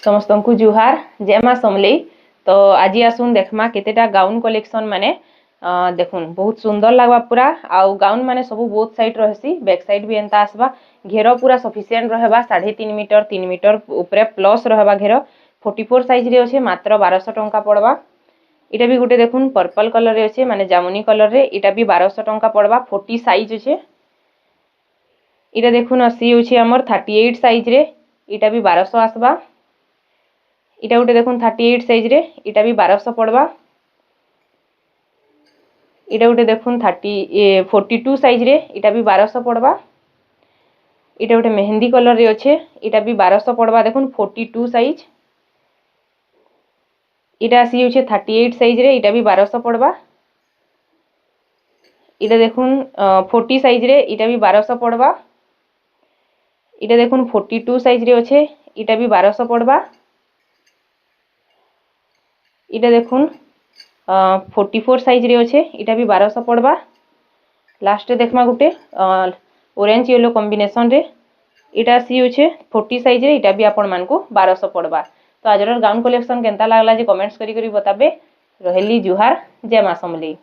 समस्त को जुहार जय माँ समलेई। तो आज आसुन देखमा केतेटा गाउन कलेक्शन माने देखुन बहुत सुंदर लगवा पूरा आउ गाउन माने सब बोथ साइड रहसी बैक साइड भी एंता आसबा घेर पूरा सफिशिएंट रहबा 3.5 मीटर 3 मीटर ऊपर प्लस रहबा घेर 44 साइज रे अछि मात्र 1200 टंका पड़बा। इटा भी गुटे देखुन पर्पल कलर रे अछि माने जामुनी कलर रे इटा भी 1200 टंका पड़बा 40 साइज अछि। इटा देखुन असी अछि हमर 38 साइज रे इटा भी 1200 आसबा। इटा गोटे देखुन 38 साइज रे इटा भी 1200 पड़बा। इटा गोटे देखुन 42 साइज रे इटा भी 1200 पड़बा। इटा गोटे मेहंदी कलर रे अच्छे इटा भी 1200 पड़बा देखुन 42 साइज। इटा आसी होचे 38 साइज रे इटा भी 1200 पड़बा। इटा देखुन 40 साइज रे इटा भी 1200 पड़बा। इटा देखुन 42 साइज रे अच्छे इटा भी 1200 पड़बा। इटा देखुन 44 साइज रे अच्छे इटा भी 1200 पड़बा। लास्ट देखमा गुटे ऑरेंज येलो कॉम्बिनेशन रे इटा सी होचे 40 साइज रे इटा भी आपण मानकू 1200 पड़बा। तो आजर गाउन कलेक्शन केनता लागला जे कमेंट्स करी बताबे। रहेली जुहार जय माँ समलेई।